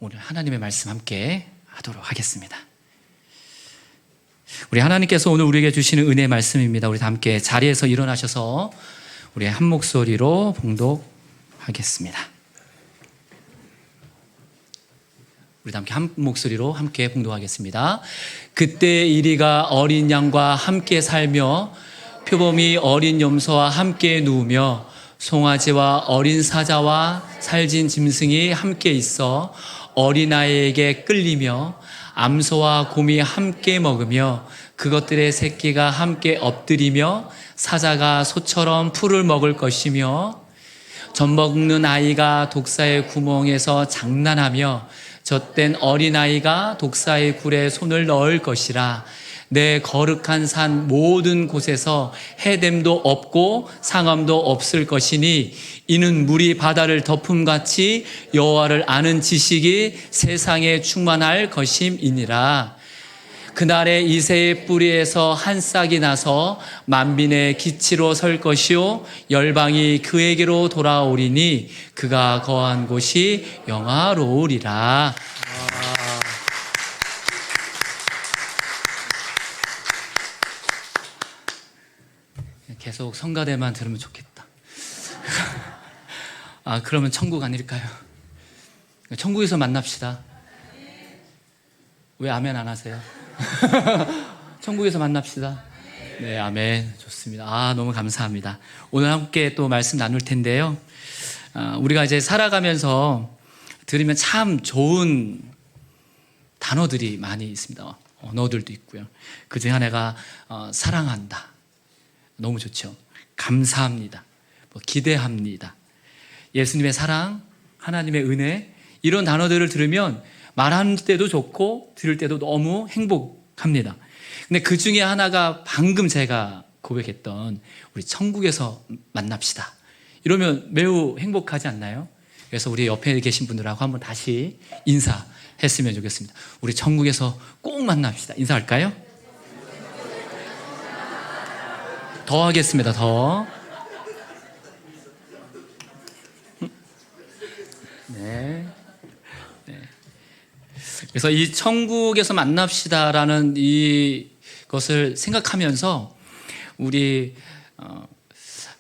오늘 하나님의 말씀 함께 하도록 하겠습니다. 우리 하나님께서 오늘 우리에게 주시는 은혜의 말씀입니다. 우리 다 함께 자리에서 일어나셔서 우리 한 목소리로 봉독하겠습니다. 우리 다 함께 한 목소리로 함께 봉독하겠습니다. 그때 이리가 어린 양과 함께 살며 표범이 어린 염소와 함께 누우며 송아지와 어린 사자와 살진 짐승이 함께 있어 어린아이에게 끌리며 암소와 곰이 함께 먹으며 그것들의 새끼가 함께 엎드리며 사자가 소처럼 풀을 먹을 것이며 젖먹는 아이가 독사의 구멍에서 장난하며 젖된 어린아이가 독사의 굴에 손을 넣을 것이라. 내 거룩한 산 모든 곳에서 해됨도 없고 상함도 없을 것이니 이는 물이 바다를 덮음같이 여호와를 아는 지식이 세상에 충만할 것임이니라. 그날에 이새의 뿌리에서 한 싹이 나서 만민의 기치로 설 것이요 열방이 그에게로 돌아오리니 그가 거한 곳이 영화로우리라. 계속 성가대만 들으면 좋겠다. 그러면 천국 아닐까요? 천국에서 만납시다. 왜 아멘 안 하세요? 천국에서 만납시다. 네, 아멘. 좋습니다. 너무 감사합니다. 오늘 함께 또 말씀 나눌 텐데요. 우리가 이제 살아가면서 들으면 참 좋은 단어들이 많이 있습니다. 언어들도 있고요. 그 중에 하나가 사랑한다. 너무 좋죠. 감사합니다. 기대합니다. 예수님의 사랑, 하나님의 은혜, 이런 단어들을 들으면 말하는 때도 좋고 들을 때도 너무 행복합니다. 근데 그 중에 하나가 방금 제가 고백했던 우리 천국에서 만납시다. 이러면 매우 행복하지 않나요? 그래서 우리 옆에 계신 분들하고 한번 다시 인사했으면 좋겠습니다. 우리 천국에서 꼭 만납시다. 인사할까요? 더 하겠습니다. 더. 네. 그래서 이 천국에서 만납시다라는 이것을 생각하면서 우리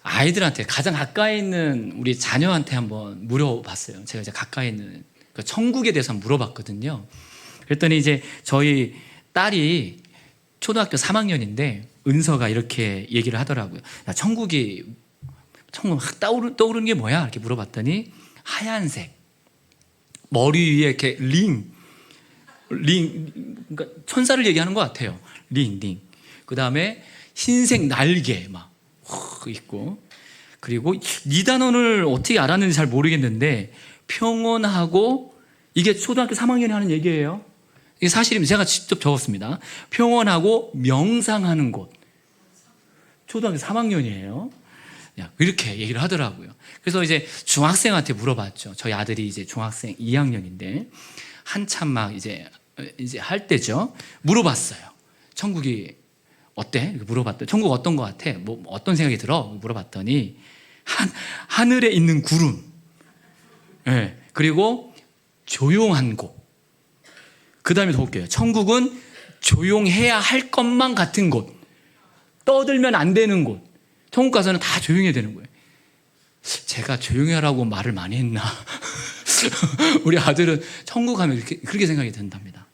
아이들한테 가장 가까이 있는 우리 자녀한테 한번 물어봤어요. 제가 이제 가까이 있는 그 천국에 대해서 물어봤거든요. 그랬더니 이제 저희 딸이 초등학교 3학년인데 은서가 이렇게 얘기를 하더라고요. 야, 천국 확 떠오르는 게 뭐야? 이렇게 물어봤더니 하얀색 머리 위에 이렇게 링 그러니까 천사를 얘기하는 것 같아요. 링. 그 다음에 흰색 날개 막 있고, 그리고 이 단어를 어떻게 알았는지 잘 모르겠는데 평온하고, 이게 초등학교 3학년이 하는 얘기예요. 이게 사실입니다. 제가 직접 적었습니다. 평온하고 명상하는 곳. 초등학교 3학년이에요. 이렇게 얘기를 하더라고요. 그래서 이제 중학생한테 물어봤죠. 저희 아들이 이제 중학생 2학년인데 한참 막 이제 할 때죠. 물어봤어요. 천국이 어때? 이렇게 물어봤더니 천국 어떤 것 같아? 어떤 생각이 들어? 물어봤더니 하늘에 있는 구름, 네. 그리고 조용한 곳. 그 다음에 더 볼게요. 천국은 조용해야 할 것만 같은 곳, 떠들면 안 되는 곳. 천국 가서는 다 조용해야 되는 거예요. 제가 조용히 하라고 말을 많이 했나? 우리 아들은 천국 가면 그렇게 생각이 든답니다.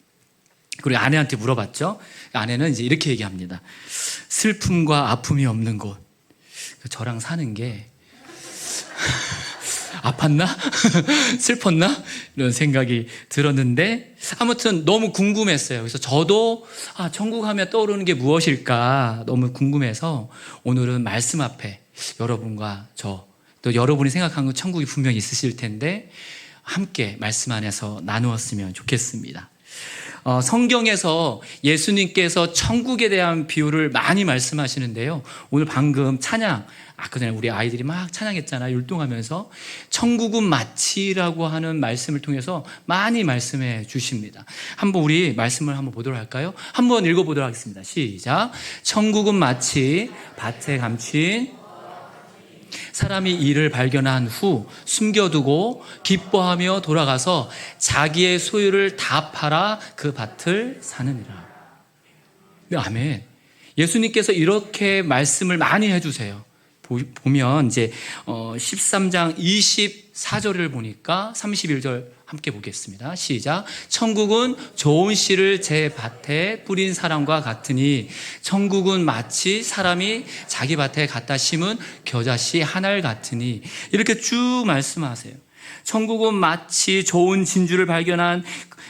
그리고 아내한테 물어봤죠. 아내는 이제 이렇게 얘기합니다. 슬픔과 아픔이 없는 곳. 저랑 사는 게 아팠나? 슬펐나? 이런 생각이 들었는데 아무튼 너무 궁금했어요. 그래서 저도 천국 하면 떠오르는 게 무엇일까 너무 궁금해서 오늘은 말씀 앞에 여러분과 또 여러분이 생각하는 천국이 분명히 있으실 텐데 함께 말씀 안에서 나누었으면 좋겠습니다. 성경에서 예수님께서 천국에 대한 비유를 많이 말씀하시는데요. 오늘 방금 찬양, 아까 전에 우리 아이들이 막 찬양했잖아요. 율동하면서 천국은 마치라고 하는 말씀을 통해서 많이 말씀해 주십니다. 한번 우리 말씀을 한번 보도록 할까요? 한번 읽어보도록 하겠습니다. 시작. 천국은 마치 밭에 감춘 사람이 이를 발견한 후 숨겨두고 기뻐하며 돌아가서 자기의 소유를 다 팔아 그 밭을 사느니라. 네, 아멘. 예수님께서 이렇게 말씀을 많이 해주세요. 보면 이제 13장 24절을 보니까 31절 함께 보겠습니다. 시작. 천국은 좋은 씨를 제 밭에 뿌린 사람과 같으니 천국은 마치 사람이 자기 밭에 갖다 심은 겨자씨 한 알 같으니, 이렇게 쭉 말씀하세요. 천국은 마치 좋은 진주를 발견한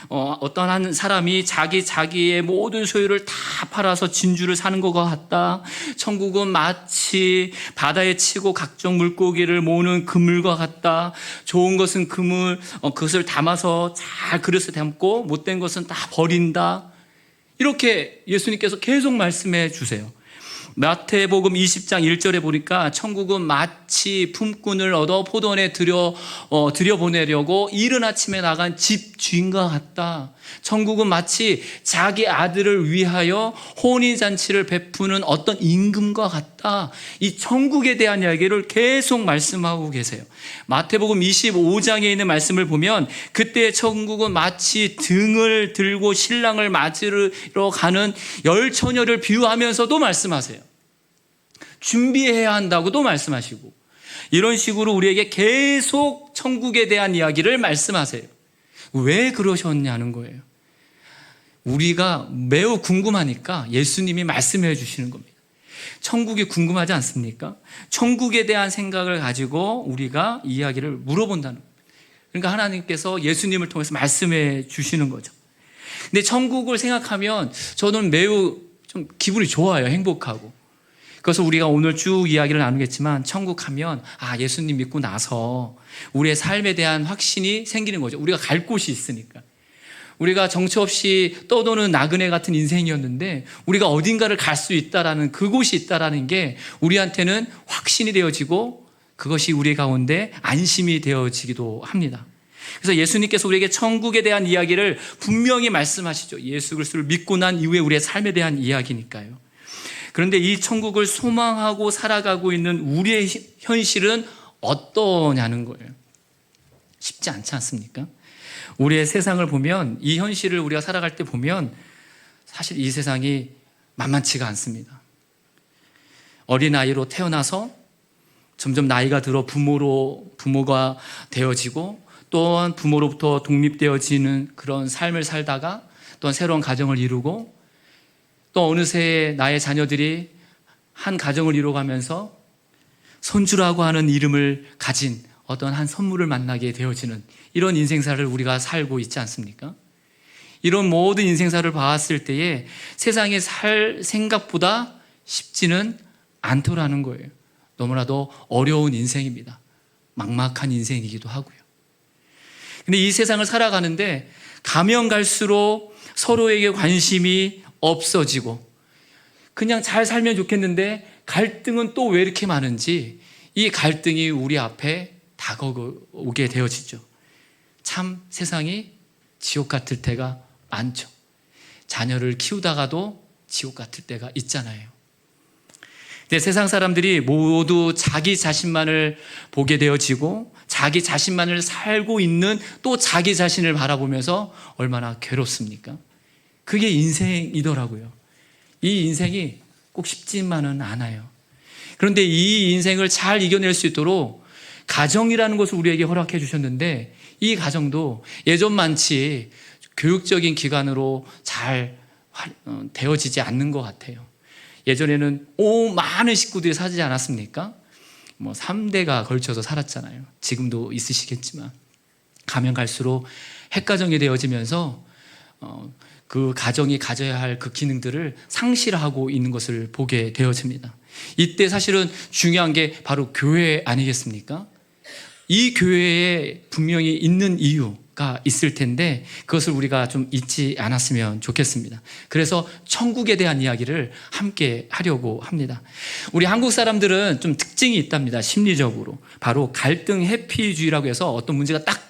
어떤 한 사람이 자기의 모든 소유를 다 팔아서 진주를 사는 것과 같다. 천국은 마치 바다에 치고 각종 물고기를 모으는 그물과 같다. 좋은 것은 그물, 그것을 담아서 잘 그릇에 담고 못된 것은 다 버린다. 이렇게 예수님께서 계속 말씀해 주세요. 마태복음 20장 1절에 보니까 천국은 마치 품꾼을 얻어 포도원에 들여보내려고 이른 아침에 나간 집 주인과 같다. 천국은 마치 자기 아들을 위하여 혼인잔치를 베푸는 어떤 임금과 같다. 이 천국에 대한 이야기를 계속 말씀하고 계세요. 마태복음 25장에 있는 말씀을 보면 그때 천국은 마치 등을 들고 신랑을 맞으러 가는 열 처녀를 비유하면서도 말씀하세요. 준비해야 한다고도 말씀하시고, 이런 식으로 우리에게 계속 천국에 대한 이야기를 말씀하세요. 왜 그러셨냐는 거예요. 우리가 매우 궁금하니까 예수님이 말씀해 주시는 겁니다. 천국이 궁금하지 않습니까? 천국에 대한 생각을 가지고 우리가 이야기를 물어본다는 거예요. 그러니까 하나님께서 예수님을 통해서 말씀해 주시는 거죠. 근데 천국을 생각하면 저는 매우 좀 기분이 좋아요. 행복하고. 그래서 우리가 오늘 쭉 이야기를 나누겠지만, 천국 하면 예수님 믿고 나서 우리의 삶에 대한 확신이 생기는 거죠. 우리가 갈 곳이 있으니까. 우리가 정처 없이 떠도는 나그네 같은 인생이었는데 우리가 어딘가를 갈 수 있다라는, 그곳이 있다라는 게 우리한테는 확신이 되어지고 그것이 우리 가운데 안심이 되어지기도 합니다. 그래서 예수님께서 우리에게 천국에 대한 이야기를 분명히 말씀하시죠. 예수 그리스도를 믿고 난 이후에 우리의 삶에 대한 이야기니까요. 그런데 이 천국을 소망하고 살아가고 있는 우리의 현실은 어떠냐는 거예요. 쉽지 않지 않습니까? 우리의 세상을 보면, 이 현실을 우리가 살아갈 때 보면 사실 이 세상이 만만치가 않습니다. 어린아이로 태어나서 점점 나이가 들어 부모가 되어지고, 또한 부모로부터 독립되어지는 그런 삶을 살다가 또한 새로운 가정을 이루고, 또 어느새 나의 자녀들이 한 가정을 이루어가면서 손주라고 하는 이름을 가진 어떤 한 선물을 만나게 되어지는 이런 인생사를 우리가 살고 있지 않습니까? 이런 모든 인생사를 봤을 때에 세상에 살 생각보다 쉽지는 않더라는 거예요. 너무나도 어려운 인생입니다. 막막한 인생이기도 하고요. 근데 이 세상을 살아가는데 가면 갈수록 서로에게 관심이 없어지고, 그냥 잘 살면 좋겠는데 갈등은 또 왜 이렇게 많은지, 이 갈등이 우리 앞에 다가오게 되어지죠. 참 세상이 지옥 같을 때가 많죠. 자녀를 키우다가도 지옥 같을 때가 있잖아요. 근데 세상 사람들이 모두 자기 자신만을 보게 되어지고, 자기 자신만을 살고 있는 또 자기 자신을 바라보면서 얼마나 괴롭습니까? 그게 인생이더라고요. 이 인생이 꼭 쉽지만은 않아요. 그런데 이 인생을 잘 이겨낼 수 있도록 가정이라는 것을 우리에게 허락해 주셨는데, 이 가정도 예전만치 교육적인 기관으로 잘 되어지지 않는 것 같아요. 예전에는 많은 식구들이 살지 않았습니까? 3대가 걸쳐서 살았잖아요. 지금도 있으시겠지만, 가면 갈수록 핵가정이 되어지면서 그 가정이 가져야 할 그 기능들을 상실하고 있는 것을 보게 되어집니다. 이때 사실은 중요한 게 바로 교회 아니겠습니까? 이 교회에 분명히 있는 이유가 있을 텐데 그것을 우리가 좀 잊지 않았으면 좋겠습니다. 그래서 천국에 대한 이야기를 함께 하려고 합니다. 우리 한국 사람들은 좀 특징이 있답니다. 심리적으로. 바로 갈등 회피주의라고 해서 어떤 문제가 딱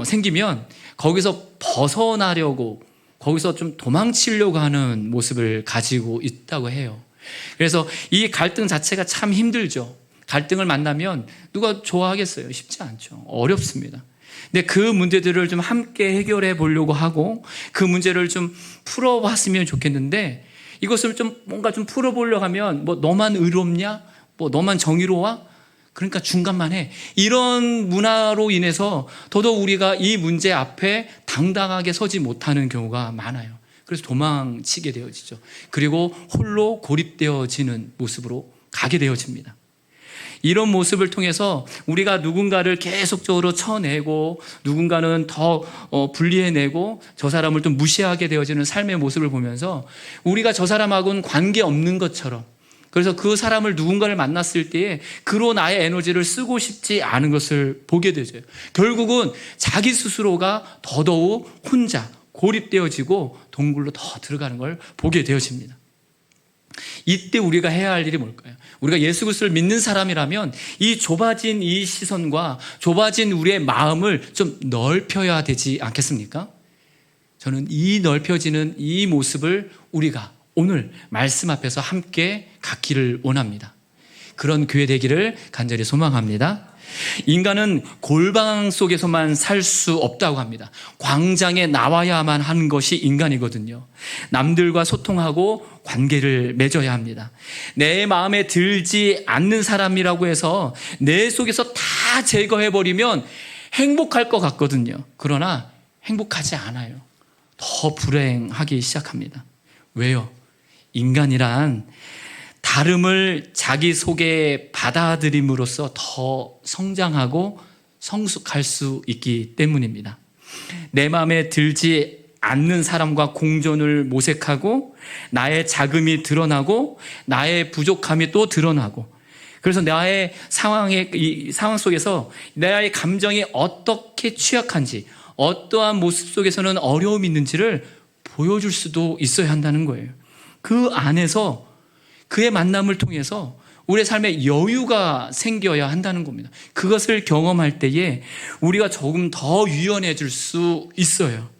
생기면 거기서 벗어나려고, 거기서 좀 도망치려고 하는 모습을 가지고 있다고 해요. 그래서 이 갈등 자체가 참 힘들죠. 갈등을 만나면 누가 좋아하겠어요? 쉽지 않죠. 어렵습니다. 근데 그 문제들을 좀 함께 해결해 보려고 하고 그 문제를 좀 풀어봤으면 좋겠는데 이것을 좀 뭔가 좀 풀어보려고 하면 뭐 너만 의롭냐? 뭐 너만 정의로워? 그러니까 중간만 해. 이런 문화로 인해서 더더욱 우리가 이 문제 앞에 당당하게 서지 못하는 경우가 많아요. 그래서 도망치게 되어지죠. 그리고 홀로 고립되어지는 모습으로 가게 되어집니다. 이런 모습을 통해서 우리가 누군가를 계속적으로 쳐내고 누군가는 더 분리해내고 저 사람을 또 무시하게 되어지는 삶의 모습을 보면서 우리가 저 사람하고는 관계없는 것처럼, 그래서 그 사람을 누군가를 만났을 때에 그로 나의 에너지를 쓰고 싶지 않은 것을 보게 되죠. 결국은 자기 스스로가 더더욱 혼자 고립되어지고 동굴로 더 들어가는 걸 보게 되어집니다. 이때 우리가 해야 할 일이 뭘까요? 우리가 예수 그리스도를 믿는 사람이라면 이 좁아진 이 시선과 좁아진 우리의 마음을 좀 넓혀야 되지 않겠습니까? 저는 이 넓혀지는 이 모습을 우리가 오늘 말씀 앞에서 함께 갖기를 원합니다. 그런 교회 되기를 간절히 소망합니다. 인간은 골방 속에서만 살 수 없다고 합니다. 광장에 나와야만 하는 것이 인간이거든요. 남들과 소통하고 관계를 맺어야 합니다. 내 마음에 들지 않는 사람이라고 해서 내 속에서 다 제거해버리면 행복할 것 같거든요. 그러나 행복하지 않아요. 더 불행하기 시작합니다. 왜요? 인간이란 다름을 자기 속에 받아들임으로써 더 성장하고 성숙할 수 있기 때문입니다. 내 마음에 들지 않는 사람과 공존을 모색하고 나의 자금이 드러나고 나의 부족함이 또 드러나고, 그래서 나의 이 상황 속에서 나의 감정이 어떻게 취약한지, 어떠한 모습 속에서는 어려움이 있는지를 보여줄 수도 있어야 한다는 거예요. 그 안에서 그의 만남을 통해서 우리의 삶에 여유가 생겨야 한다는 겁니다. 그것을 경험할 때에 우리가 조금 더 유연해질 수 있어요.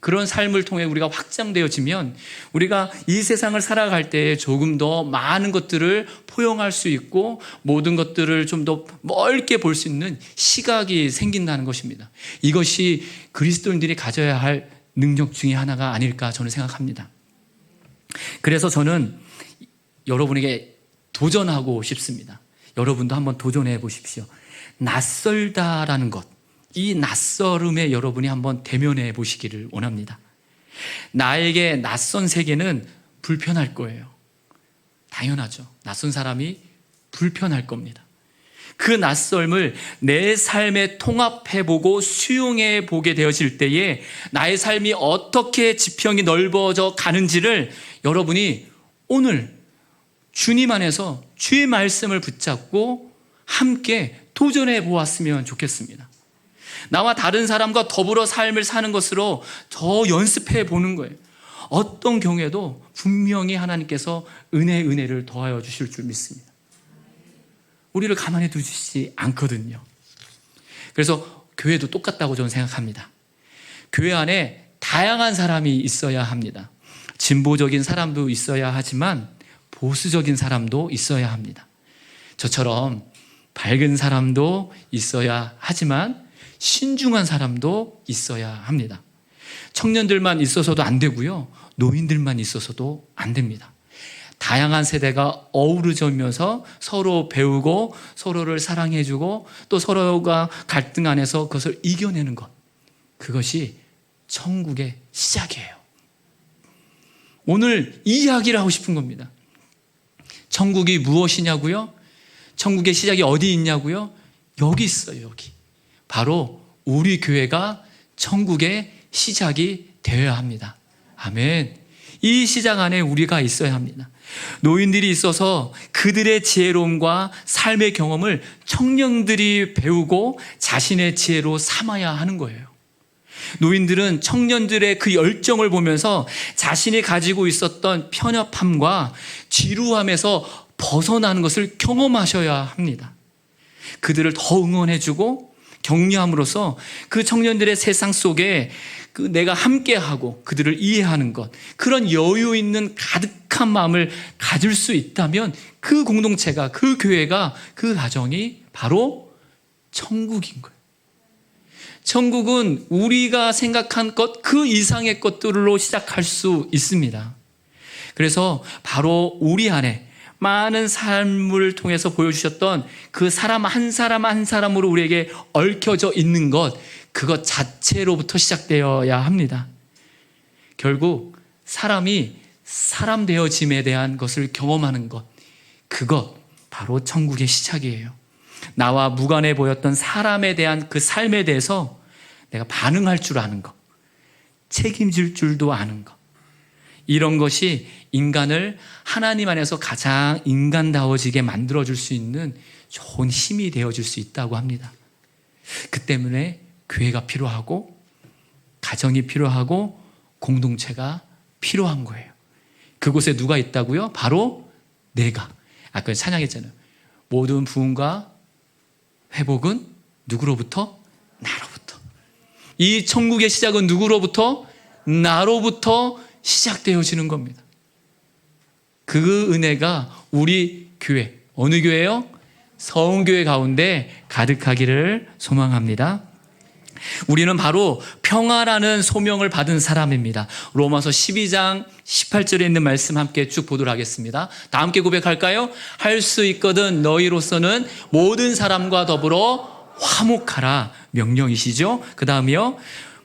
그런 삶을 통해 우리가 확장되어지면 우리가 이 세상을 살아갈 때 조금 더 많은 것들을 포용할 수 있고 모든 것들을 좀 더 멀게 볼 수 있는 시각이 생긴다는 것입니다. 이것이 그리스도인들이 가져야 할 능력 중에 하나가 아닐까 저는 생각합니다. 그래서 저는 여러분에게 도전하고 싶습니다. 여러분도 한번 도전해 보십시오. 낯설다라는 것, 이 낯설음에 여러분이 한번 대면해 보시기를 원합니다. 나에게 낯선 세계는 불편할 거예요. 당연하죠. 낯선 사람이 불편할 겁니다. 그 낯설음을 내 삶에 통합해보고 수용해보게 되어질 때에 나의 삶이 어떻게 지평이 넓어져 가는지를 여러분이 오늘 주님 안에서 주의 말씀을 붙잡고 함께 도전해 보았으면 좋겠습니다. 나와 다른 사람과 더불어 삶을 사는 것으로 더 연습해 보는 거예요. 어떤 경우에도 분명히 하나님께서 은혜를 더하여 주실 줄 믿습니다. 우리를 가만히 두시지 않거든요. 그래서 교회도 똑같다고 저는 생각합니다. 교회 안에 다양한 사람이 있어야 합니다. 진보적인 사람도 있어야 하지만 보수적인 사람도 있어야 합니다. 저처럼 밝은 사람도 있어야 하지만 신중한 사람도 있어야 합니다. 청년들만 있어서도 안 되고요. 노인들만 있어서도 안 됩니다. 다양한 세대가 어우러지면서 서로 배우고 서로를 사랑해주고 또 서로가 갈등 안에서 그것을 이겨내는 것, 그것이 천국의 시작이에요. 오늘 이 이야기를 하고 싶은 겁니다. 천국이 무엇이냐고요? 천국의 시작이 어디 있냐고요? 여기 있어요. 여기. 바로 우리 교회가 천국의 시작이 되어야 합니다. 아멘. 이 시작 안에 우리가 있어야 합니다. 노인들이 있어서 그들의 지혜로움과 삶의 경험을 청년들이 배우고 자신의 지혜로 삼아야 하는 거예요. 노인들은 청년들의 그 열정을 보면서 자신이 가지고 있었던 편협함과 지루함에서 벗어나는 것을 경험하셔야 합니다. 그들을 더 응원해주고 격려함으로써 그 청년들의 세상 속에 그 내가 함께하고 그들을 이해하는 것, 그런 여유 있는 가득한 마음을 가질 수 있다면 그 공동체가, 그 교회가, 그 가정이 바로 천국인 거예요. 천국은 우리가 생각한 것 그 이상의 것들로 시작할 수 있습니다. 그래서 바로 우리 안에 많은 삶을 통해서 보여주셨던 그 사람 한 사람 한 사람으로 우리에게 얽혀져 있는 것, 그것 자체로부터 시작되어야 합니다. 결국 사람이 사람 되어짐에 대한 것을 경험하는 것, 그것 바로 천국의 시작이에요. 나와 무관해 보였던 사람에 대한 그 삶에 대해서 내가 반응할 줄 아는 것, 책임질 줄도 아는 것, 이런 것이 인간을 하나님 안에서 가장 인간다워지게 만들어줄 수 있는 좋은 힘이 되어줄 수 있다고 합니다. 그 때문에 교회가 필요하고 가정이 필요하고 공동체가 필요한 거예요. 그곳에 누가 있다고요? 바로 내가. 아까 찬양했잖아요. 모든 부흥과 회복은 누구로부터? 나로부터. 이 천국의 시작은 누구로부터? 나로부터 시작되어지는 겁니다. 그 은혜가 우리 교회, 어느 교회요? 서운교회 가운데 가득하기를 소망합니다. 우리는 바로 평화라는 소명을 받은 사람입니다. 로마서 12장 18절에 있는 말씀 함께 쭉 보도록 하겠습니다. 다 함께 고백할까요? 할 수 있거든 너희로서는 모든 사람과 더불어 화목하라, 명령이시죠. 그 다음이요,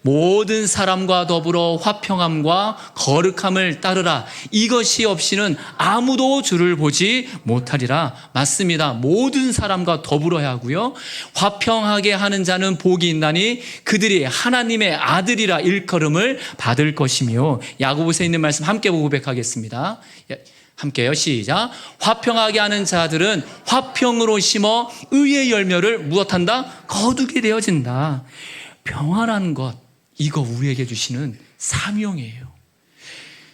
모든 사람과 더불어 화평함과 거룩함을 따르라. 이것이 없이는 아무도 주를 보지 못하리라. 맞습니다. 모든 사람과 더불어야 하고요, 화평하게 하는 자는 복이 있나니 그들이 하나님의 아들이라 일컬음을 받을 것이며. 야고보서에 있는 말씀 함께 고백하겠습니다. 함께요. 시작. 화평하게 하는 자들은 화평으로 심어 의의 열매를 무엇한다? 거두게 되어진다. 평화라는 것, 이거 우리에게 주시는 사명이에요.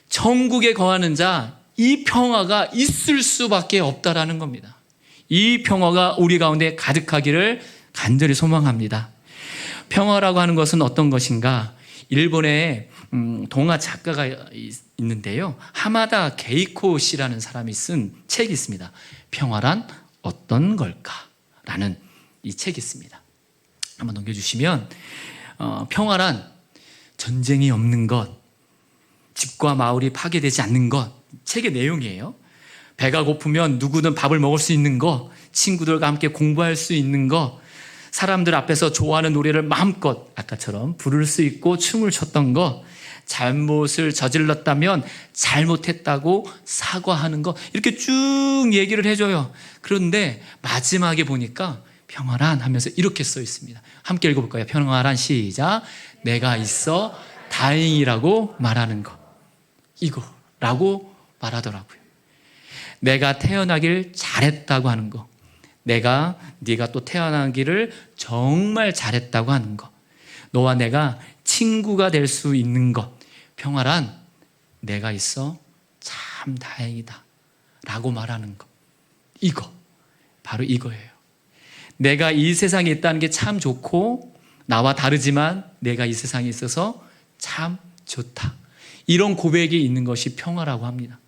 천국에 거하는 자, 이 평화가 있을 수밖에 없다라는 겁니다. 이 평화가 우리 가운데 가득하기를 간절히 소망합니다. 평화라고 하는 것은 어떤 것인가? 일본에 동화 작가가 있는데요, 하마다 게이코 씨라는 사람이 쓴 책이 있습니다. 평화란 어떤 걸까? 라는 이 책이 있습니다. 한번 넘겨주시면, 평화란 전쟁이 없는 것, 집과 마을이 파괴되지 않는 것, 책의 내용이에요. 배가 고프면 누구든 밥을 먹을 수 있는 것, 친구들과 함께 공부할 수 있는 것, 사람들 앞에서 좋아하는 노래를 마음껏 아까처럼 부를 수 있고 춤을 췄던 것, 잘못을 저질렀다면 잘못했다고 사과하는 것, 이렇게 쭉 얘기를 해줘요. 그런데 마지막에 보니까 평화란 하면서 이렇게 써 있습니다. 함께 읽어볼까요? 평화란, 시작. 내가 있어 다행이라고 말하는 것, 이거라고 말하더라고요. 내가 태어나길 잘했다고 하는 것, 네가 또 태어나기를 정말 잘했다고 하는 것, 너와 내가 친구가 될 수 있는 것, 평화란 내가 있어 참 다행이다 라고 말하는 것, 이거 바로 이거예요. 내가 이 세상에 있다는 게 참 좋고 나와 다르지만 내가 이 세상에 있어서 참 좋다, 이런 고백이 있는 것이 평화라고 합니다.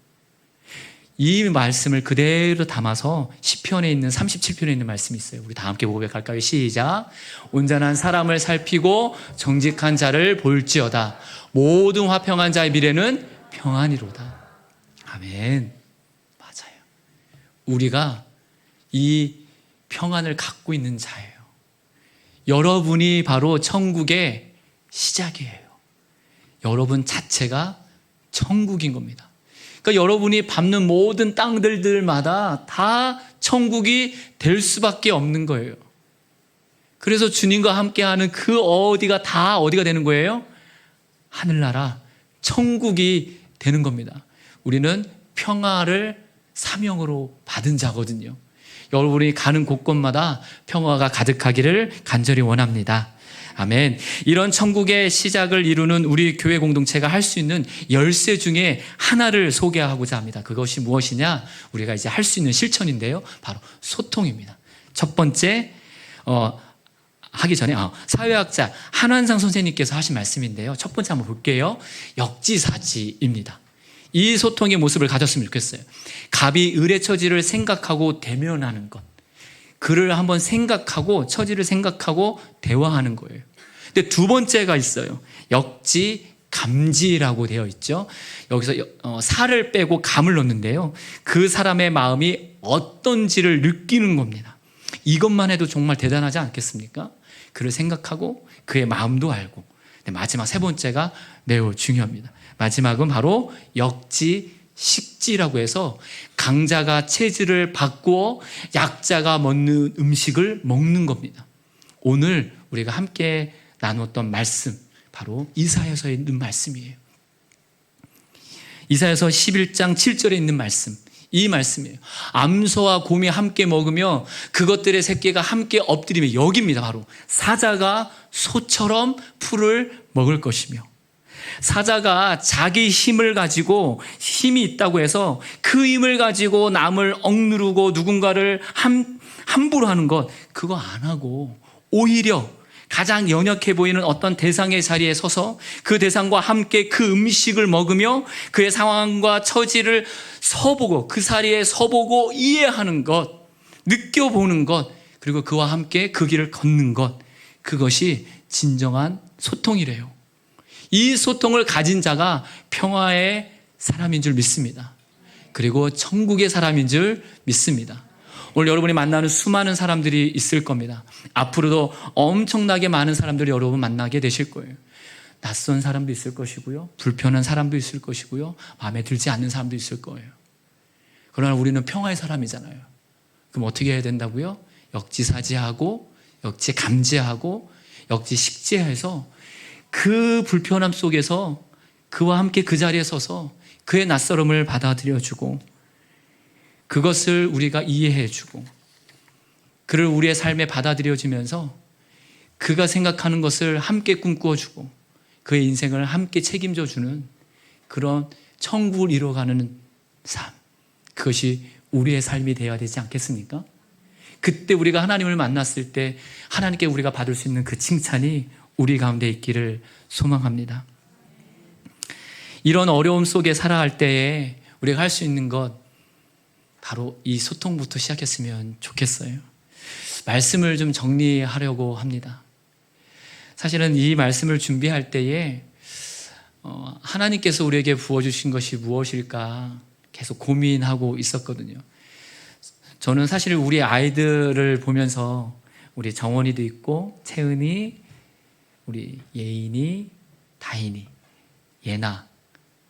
이 말씀을 그대로 담아서 시편에 있는 37편에 있는 말씀이 있어요. 우리 다 함께 고백할까요? 시작. 온전한 사람을 살피고 정직한 자를 볼지어다. 모든 화평한 자의 미래는 평안이로다. 아멘. 맞아요. 우리가 이 평안을 갖고 있는 자예요. 여러분이 바로 천국의 시작이에요. 여러분 자체가 천국인 겁니다. 그러니까 여러분이 밟는 모든 땅들마다 다 천국이 될 수밖에 없는 거예요. 그래서 주님과 함께하는 그 어디가 다 어디가 되는 거예요? 하늘나라, 천국이 되는 겁니다. 우리는 평화를 사명으로 받은 자거든요. 여러분이 가는 곳곳마다 평화가 가득하기를 간절히 원합니다. 아멘. 이런 천국의 시작을 이루는 우리 교회 공동체가 할 수 있는 열쇠 중에 하나를 소개하고자 합니다. 그것이 무엇이냐? 우리가 이제 할 수 있는 실천인데요, 바로 소통입니다. 첫 번째, 하기 전에 사회학자 한환상 선생님께서 하신 말씀인데요. 첫 번째 한번 볼게요. 역지사지입니다. 이 소통의 모습을 가졌으면 좋겠어요. 갑이 을의 처지를 생각하고 대면하는 것. 그를 한번 생각하고 처지를 생각하고 대화하는 거예요. 근데 두 번째가 있어요. 역지감지라고 되어 있죠. 여기서 살을 빼고 감을 넣는데요. 그 사람의 마음이 어떤지를 느끼는 겁니다. 이것만 해도 정말 대단하지 않겠습니까? 그를 생각하고 그의 마음도 알고. 마지막 세 번째가 매우 중요합니다. 마지막은 바로 역지식지라고 해서 강자가 체질을 바꾸어 약자가 먹는 음식을 먹는 겁니다. 오늘 우리가 함께 나눴던 말씀, 바로 이사야서에 있는 말씀이에요. 이사야서 11장 7절에 있는 말씀, 이 말씀이에요. 암소와 곰이 함께 먹으며 그것들의 새끼가 함께 엎드리며, 여기입니다. 바로 사자가 소처럼 풀을 먹을 것이며, 사자가 자기 힘을 가지고, 힘이 있다고 해서 그 힘을 가지고 남을 억누르고 누군가를 함부로 하는 것, 그거 안 하고 오히려 가장 연약해 보이는 어떤 대상의 자리에 서서 그 대상과 함께 그 음식을 먹으며 그의 상황과 처지를 서보고, 그 자리에 서보고 이해하는 것, 느껴보는 것, 그리고 그와 함께 그 길을 걷는 것, 그것이 진정한 소통이래요. 이 소통을 가진 자가 평화의 사람인 줄 믿습니다. 그리고 천국의 사람인 줄 믿습니다. 오늘 여러분이 만나는 수많은 사람들이 있을 겁니다. 앞으로도 엄청나게 많은 사람들이 여러분 만나게 되실 거예요. 낯선 사람도 있을 것이고요, 불편한 사람도 있을 것이고요, 마음에 들지 않는 사람도 있을 거예요. 그러나 우리는 평화의 사람이잖아요. 그럼 어떻게 해야 된다고요? 역지사지하고 역지감지하고 역지식지해서 그 불편함 속에서 그와 함께 그 자리에 서서 그의 낯설음을 받아들여주고, 그것을 우리가 이해해주고, 그를 우리의 삶에 받아들여주면서 그가 생각하는 것을 함께 꿈꾸어주고 그의 인생을 함께 책임져주는 그런 천국을 이뤄가는 삶, 그것이 우리의 삶이 되어야 되지 않겠습니까? 그때 우리가 하나님을 만났을 때 하나님께 우리가 받을 수 있는 그 칭찬이 우리 가운데 있기를 소망합니다. 이런 어려움 속에 살아갈 때에 우리가 할 수 있는 것, 바로 이 소통부터 시작했으면 좋겠어요. 말씀을 좀 정리하려고 합니다. 사실은 이 말씀을 준비할 때에 하나님께서 우리에게 부어주신 것이 무엇일까 계속 고민하고 있었거든요. 저는 사실 우리 아이들을 보면서, 우리 정원이도 있고 채은이, 우리 예인이, 다인이, 예나,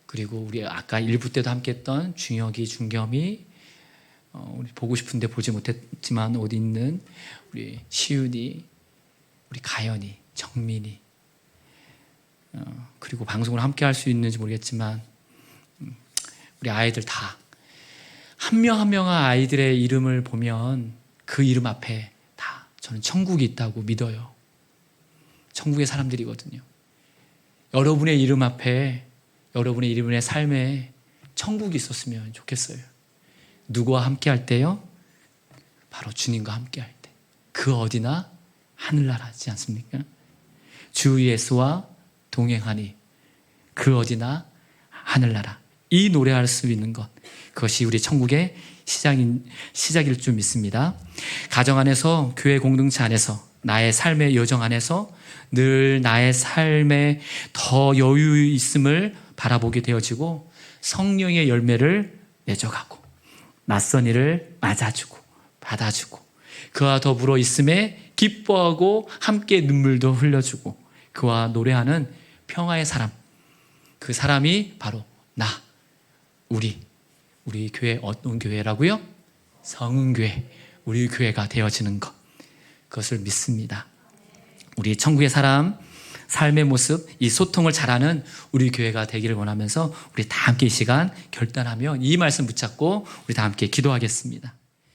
그리고 우리 아까 1부 때도 함께 했던 중혁이, 중겸이, 우리 보고 싶은데 보지 못했지만 어디 있는 우리 시윤이, 우리 가연이, 정민이, 그리고 방송을 함께 할 수 있는지 모르겠지만 우리 아이들 다 한 명 한 명의 아이들의 이름을 보면 그 이름 앞에 다 저는 천국이 있다고 믿어요. 천국의 사람들이거든요. 여러분의 이름 앞에, 여러분의 이름의 삶에 천국이 있었으면 좋겠어요. 누구와 함께 할 때요? 바로 주님과 함께 할 때. 그 어디나 하늘나라지 않습니까? 주 예수와 동행하니 그 어디나 하늘나라. 이 노래할 수 있는 것, 그것이 우리 천국의 시작일 줄 믿습니다. 가정 안에서, 교회 공동체 안에서, 나의 삶의 여정 안에서 늘 나의 삶에 더 여유 있음을 바라보게 되어지고 성령의 열매를 맺어가고 낯선 이를 맞아주고 받아주고 그와 더불어 있음에 기뻐하고 함께 눈물도 흘려주고 그와 노래하는 평화의 사람, 그 사람이 바로 나, 우리 교회, 어떤 교회라고요? 성은교회, 우리 교회가 되어지는 것, 그것을 믿습니다. 우리 천국의 사람, 삶의 모습, 이 소통을 잘하는 우리 교회가 되기를 원하면서 우리 다 함께 이 시간 결단하며 이 말씀 붙잡고 우리 다 함께 기도하겠습니다.